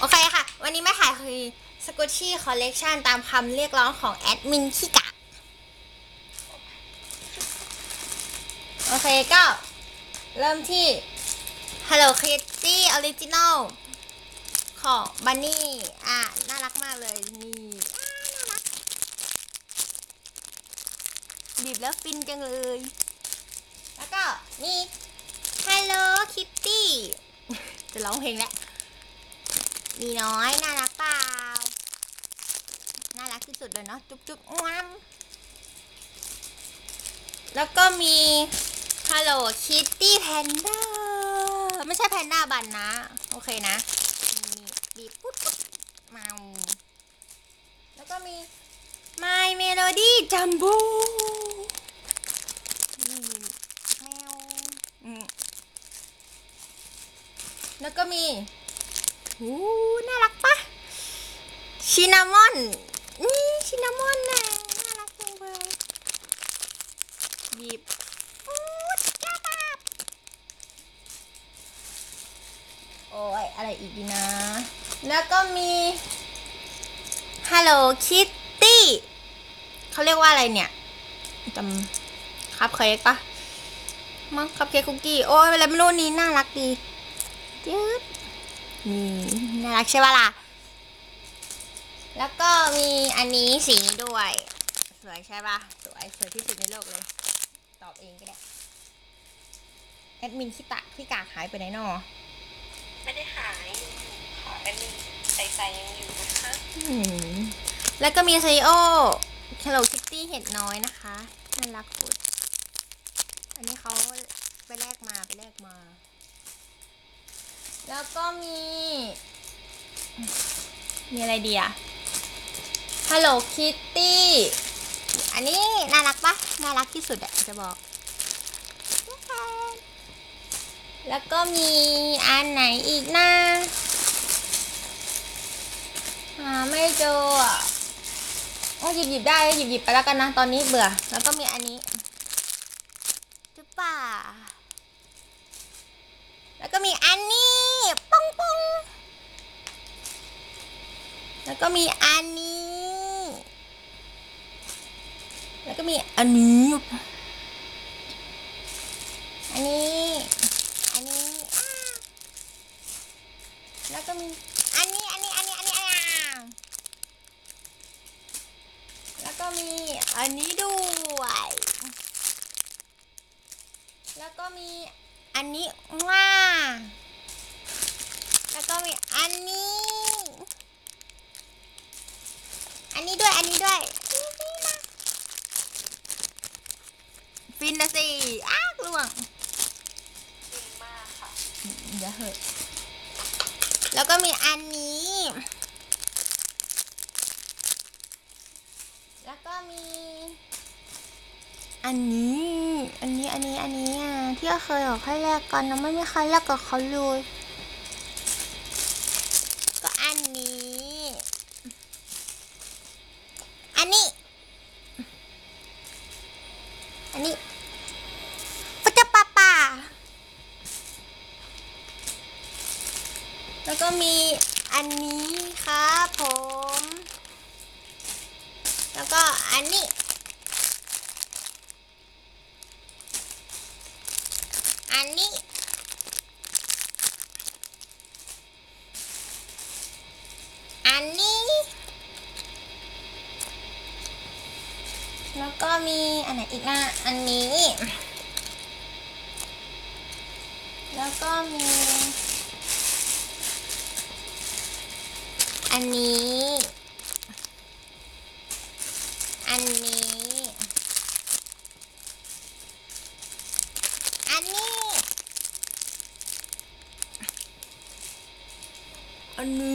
โอเคค่ะวันนี้มาถ่ายคือสกูชี่คอลเลกชันตามคำเรียกร้องของแอดมินขี้กะโอเคก็เริ่มที่ Hello Kitty Original ของบันนี่น่ารักมากเลยนี่น่ารักบีบแล้วฟินจังเลยแล้วก็นี่ Hello Kitty จะร้องเพลงแล้วมีน้อยน่ารักเปล่าน่ารักที่สุดเลยเนาะจุ๊บจุ๊บงามแล้วก็มี Hello Kitty Panda ไม่ใช่แพนด้าบันนะโอเคนะมีบีบปุ๊บปุ๊บมาแล้วก็มี My Melody Jumbo แมวแล้วก็มีน่ารักปะชินามอนนี่ชินามอนน่ะน่ารักจังเลยบีบจ้าบโอ้ยอะไรอีกดีนะแล้วก็มี Hello Kitty เขาเรียกว่าอะไรเนี่ยจำคัพเค้กปะมั้งคัพเค้กคุกกี้โอ้ยอะไรไม่รู้นี้น่ารักดีจืดนี่น่ารักใช่ปะล่ะแล้วก็มีอันนี้สีนี้ด้วยสวยใช่ปะสวยที่สุดในโลกเลยตอบเองก็ได้แอดมินขี้กากหายไปไหนนอไม่ได้หายค่ะแอดมินใส่ยังอยู่นะคะแล้วก็มีไซโอ Hello Kitty เห็ดน้อยนะคะน่ารักสุดอันนี้เขาไปแลกมาแล้วก็มีอะไรดีอะ Hello Kitty อันนี้น่ารักปะน่ารักที่สุดอะจะบอกแล้วก็มีอันไหนอีกนะไม่เจอหยิบได้หยิบไปแล้วกันนะตอนนี้เบื่อแล้วก็มีอันนี้จุ๊บป่าแล้วก็มีอันนี้ป้องแล้วก็มีอันนี้แล้วก็มีอันนี้แล้วก็มีอันนี้แล้วก็มีอันนี้ด้วยแล้วก็มีอันนี้แล้วก็มีอันนี้ด้วยฟินนะสิล่วงฟินมากค่ะเดี๋ยวเหอะแล้วก็มีอันนี้แล้วก็มีอันนี้ที่เคยออกให้แลกกันนะไม่มีใครแลกกับเขาเลยก็อันนี้ปัจจปาแล้วก็มีอันนี้ครับผมแล้วก็อันนี้แล้วก็มีอันไหนอีกนะอันนี้แล้วก็มีอันนี้อันน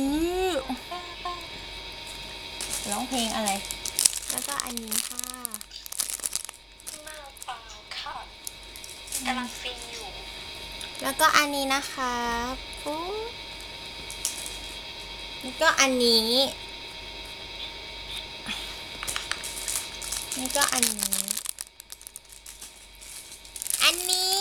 ี้ร้องเพลงอะไรแล้วก็อันนี้ค่ะมากเปล่าค่ะกำลังฟินอยู่แล้วก็อันนี้นะคะนี่ก็อันนี้นี่ก็อันนี้อันนี้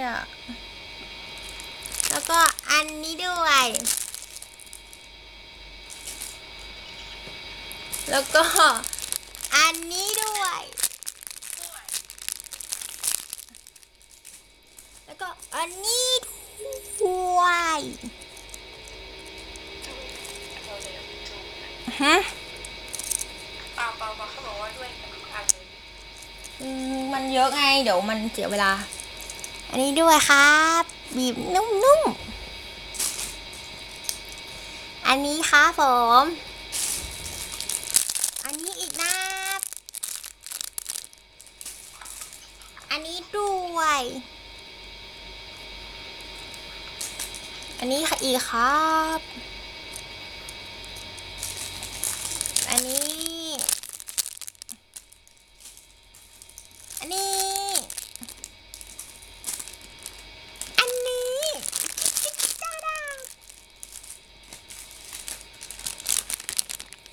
อ่ะแล้วก็อันนี้ด้วย แล้วก็อันนี้ด้วย แล้วก็อันนี้ด้วย ฮะ เปล่าเขาบอกว่าด้วยกันทุกอันเลย มันเยอะไงเดี๋ยวมันเสียเวลา อันนี้ด้วยครับบีบนุ่มๆอันนี้ครับผมอันนี้อีกนะอันนี้ด้วยอันนี้อีกครับอันนี้อันนี้อันนี้จ้าดา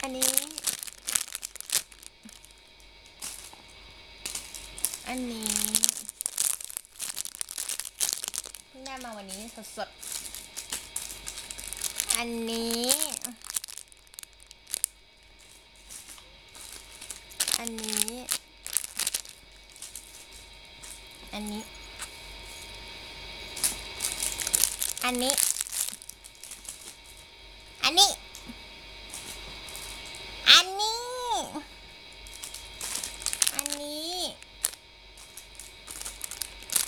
อันนี้อันนี้เพิ่งได้มาวันนี้สดๆอันนี้อันนี้อันนี้อันนี้อันนี้อันนี้อันนี้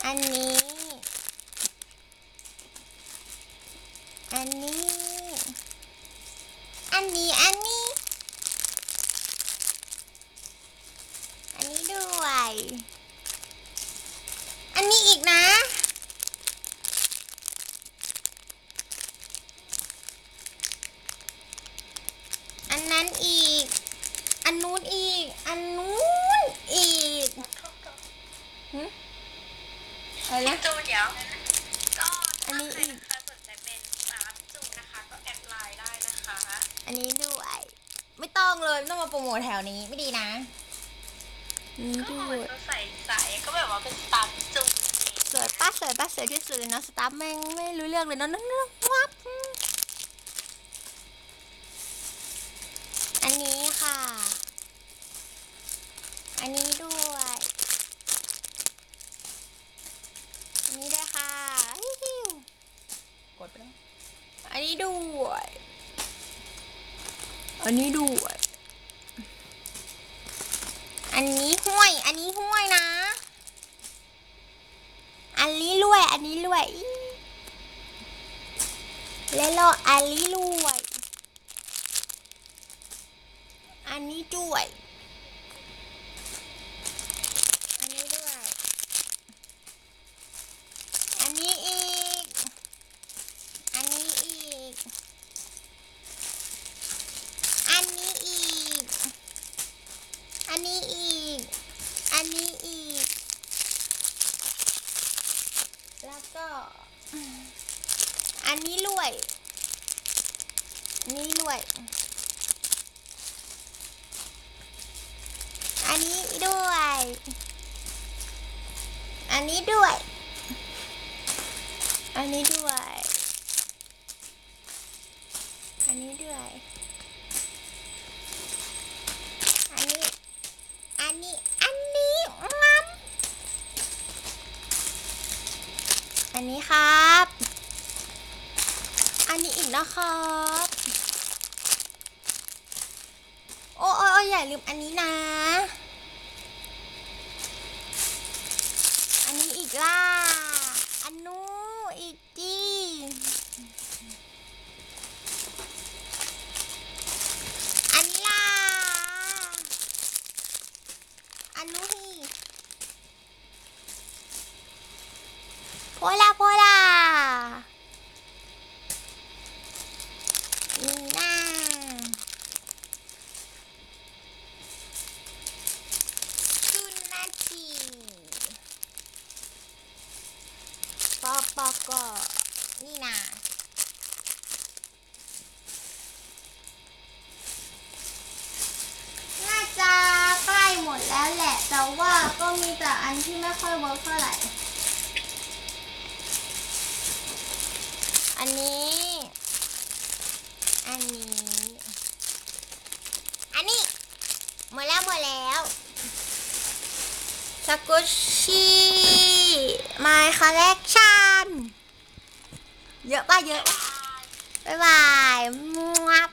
อันนี้อันนี้อันนี้อันนี้อันนี้ด้วยอันนี้อีกนะอันนั้นอีกอันนู้นอีกอันนู้นอีกอะไรนะ จูเดี๋ยวก็ อันนี้อีก ถ้าใครนะคะสนใจเป็นร้านจูนะคะก็แอดไลน์ได้นะคะ อันนี้ด้วยไม่ต้องเลยไม่ต้องมาโปรโมทแถวนี้ไม่ดีนะนี่ ก็ ด้ เห ว มือน ย จะใส่ก็แบบว่าเป็นสตาร์จู สวยป้าสวยป้าสวยที่สุดเลยเนาะสตาฟแม่งไม่รู้เรื่องเลยเนาะนั่นวับอันนี้ค่ะ อันนี้ด้วยอันนี้ด้วยค่ะฮิวกดไปแล้วอันนี้ด้วยอันนี้ด้วยอันนี้ห้วยอันนี้ห้วยนะอันนี้รวยอันนี้รวยแล้วเราอันนี้รวยอันนี้ด้วยอันนี้ด้วยอันนี้อีกอันนี้อีกอันนี้อีกอันนี้อีกอันนี้อีกแล้วก็อันนี้รวยอันนี้รวยอันนี้ด้วยอันนี้ด้วยอันนี้ด้วยอันนี้ด้วยอันนี้อันนี้อันนี้งั้มอันนี้ครับอันนี้อีกนะครับโอ้ยอย่าลืมอันนี้นะอันนี้อีกล่ะอันนู้อีกจีอันนี้ล่ะอันนู้ฮีโพล่านี่นะจุนนาจีปอก็นี่นะน่าจะใกล้หมดแล้วแหละแต่ว่าก็มีแต่อันที่ไม่ค่อยเวิร์กเท่าไหร่ อันนี้ อันนี้ หมดแล้วสกุชชี่ My Collection เยอะป่ะ บ๊ายบายมับ